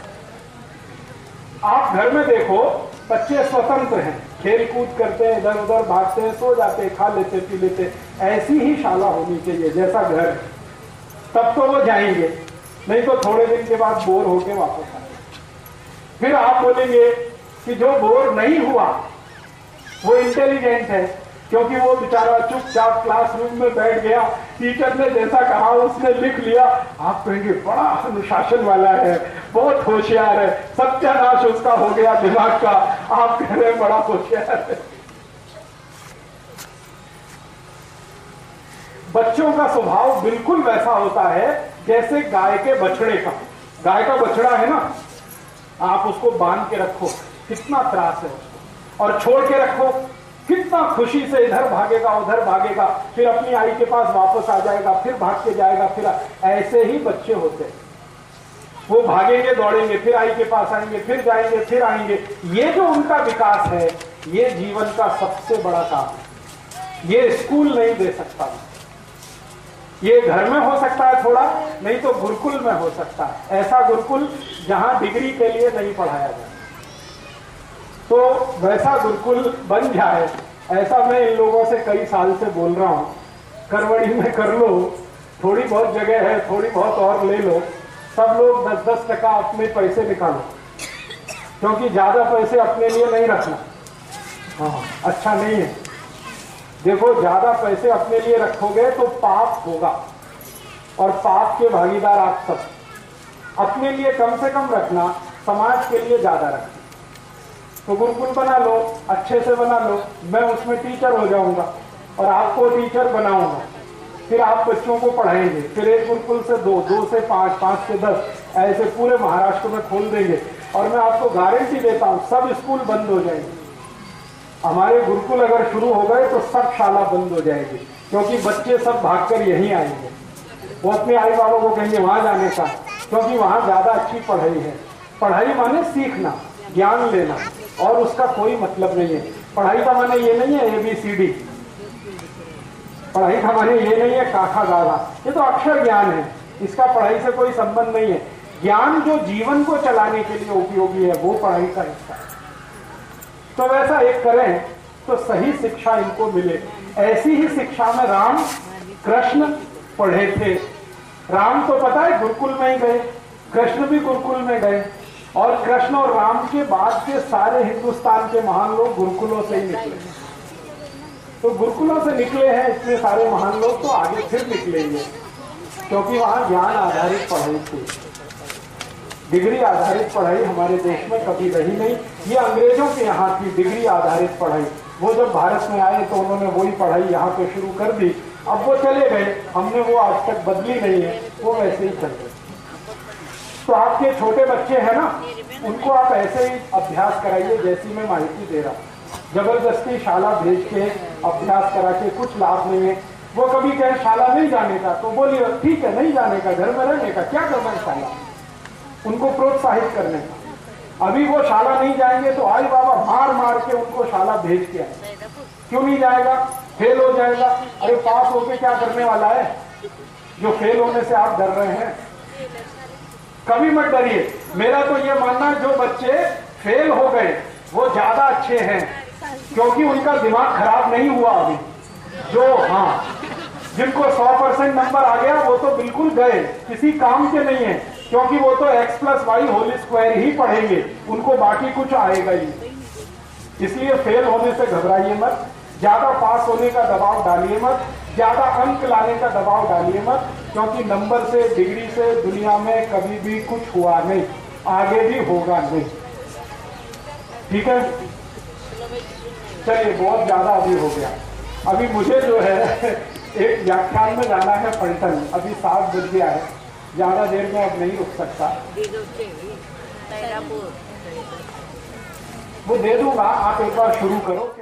आप घर में देखो, बच्चे स्वतंत्र हैं, खेल कूद करते हैं, इधर उधर भागते हैं, सो जाते हैं, खा लेते पी लेते। ऐसी ही शाला होनी चाहिए जैसा घर, तब तो वो जाएंगे, नहीं तो थोड़े दिन के बाद बोर होके वापस आएंगे। फिर आप बोलेंगे कि जो बोर नहीं हुआ वो इंटेलिजेंट है, क्योंकि वो बेचारा चुपचाप क्लासरूम में बैठ गया, टीचर ने जैसा कहा उसने लिख लिया। आप कहेंगे बड़ा अनुशासन वाला है, बहुत होशियार है, सत्यानाश उसका हो गया दिमाग का। आप कह रहे हैं बड़ा होशियार है। बच्चों का स्वभाव बिल्कुल वैसा होता है जैसे गाय के बछड़े का। गाय का बछड़ा है ना, आप उसको बांध के रखो, कितना त्रास है उसको, और छोड़ के रखो, कितना खुशी से इधर भागेगा उधर भागेगा, फिर अपनी आई के पास वापस आ जाएगा, फिर भाग के जाएगा। फिर ऐसे ही बच्चे होते हैं, वो भागेंगे दौड़ेंगे, फिर आई के पास आएंगे, फिर जाएंगे, फिर आएंगे। ये जो उनका विकास है, ये जीवन का सबसे बड़ा काम है। ये स्कूल नहीं दे सकता, ये घर में हो सकता है थोड़ा, नहीं तो गुरुकुल में हो सकता है। ऐसा गुरुकुल जहां डिग्री के लिए नहीं पढ़ाया जाए, तो वैसा गुरुकुल बन जाए, ऐसा मैं इन लोगों से कई साल से बोल रहा हूं। करवड़ी में कर लो, थोड़ी बहुत जगह है, थोड़ी बहुत और ले लो, सब लोग 10-10 टका अपने पैसे निकालो, क्योंकि ज्यादा पैसे अपने लिए नहीं रखना, हाँ अच्छा नहीं है। देखो, ज्यादा पैसे अपने लिए रखोगे तो पाप होगा, और पाप के भागीदार आप सब। अपने लिए कम से कम रखना, समाज के लिए ज्यादा रखना। तो गुरुकुल बना लो, अच्छे से बना लो, मैं उसमें टीचर हो जाऊंगा और आपको टीचर बनाऊंगा, फिर आप बच्चों को पढ़ाएंगे। फिर एक गुरुकुल से 2, 2 से 5, 5 से 10, ऐसे पूरे महाराष्ट्र में खोल देंगे। और मैं आपको गारंटी देता हूं, सब स्कूल बंद हो जाएंगे। हमारे गुरुकुल अगर शुरू हो गए तो सब शाला बंद हो जाएगी, क्योंकि बच्चे सब भागकर यहीं आएंगे। वो अपने आई बाबा को कहेंगे वहां जाने का, क्योंकि वहां ज्यादा अच्छी पढ़ाई है। पढ़ाई माने सीखना, ज्ञान लेना, और उसका कोई मतलब नहीं है। पढ़ाई का माने ये नहीं है ABCD, पढ़ाई का माने ये नहीं है काखा गाढ़ा, ये तो अक्षर ज्ञान है, इसका पढ़ाई से कोई संबंध नहीं है। ज्ञान जो जीवन को चलाने के लिए उपयोगी है, वो पढ़ाई का हिस्सा है। तो वैसा एक करें तो सही शिक्षा इनको मिले। ऐसी ही शिक्षा में राम कृष्ण पढ़े थे। राम तो पता है गुरुकुल में ही गए, कृष्ण भी गुरुकुल में गए, और कृष्ण और राम के बाद के सारे हिंदुस्तान के महान लोग गुरुकुलों से ही निकले। तो गुरुकुलों से निकले हैं इतने सारे महान लोग, तो आगे फिर निकलेंगे, क्योंकि वहां ज्ञान आधारित पढ़ाई थी। डिग्री आधारित पढ़ाई हमारे देश में कभी रही नहीं। ये अंग्रेजों के यहाँ की डिग्री आधारित पढ़ाई, वो जब भारत में आए तो उन्होंने वही पढ़ाई यहाँ पे शुरू कर दी। अब वो चले गए, हमने वो आज तक बदली नहीं है, वो वैसे ही चल रहे। तो आपके छोटे बच्चे हैं ना, उनको आप ऐसे ही अभ्यास कराइए जैसी मैं माहिती दे रहा हूँ। जबरदस्ती शाला भेज के अभ्यास करा के कुछ लाभ नहीं है। वो कभी कहे शाला नहीं जाने का, तो बोलिए ठीक है नहीं जाने का, घर में रहने का, क्या करना है शाला, उनको प्रोत्साहित करने का। अभी वो शाला नहीं जाएंगे तो आई बाबा मार मार के उनको शाला भेज के आए। क्यों नहीं जाएगा? फेल हो जाएगा। अरे पास होके क्या करने वाला है? जो फेल होने से आप डर रहे हैं, कभी मत डरिए। मेरा तो ये मानना है जो बच्चे फेल हो गए वो ज्यादा अच्छे हैं, क्योंकि उनका दिमाग खराब नहीं हुआ अभी। जो जिनको 100% नंबर आ गया वो तो बिल्कुल गए, किसी काम के नहीं है, क्योंकि वो तो x+y² ही पढ़ेंगे, उनको बाकी कुछ आएगा ही। इसलिए फेल होने से घबराइए मत, ज्यादा पास होने का दबाव डालिए मत, ज्यादा अंक लाने का दबाव डालिए मत, क्योंकि नंबर से डिग्री से दुनिया में कभी भी कुछ हुआ नहीं, आगे भी होगा नहीं। ठीक है, चलिए बहुत ज्यादा अभी हो गया। अभी मुझे जो है एक व्याख्यान में जाना है पलटन, अभी 7 बज गया है, ज्यादा देर में अब नहीं रुक सकता। वो दे दूंगा, आप एक बार शुरू करो।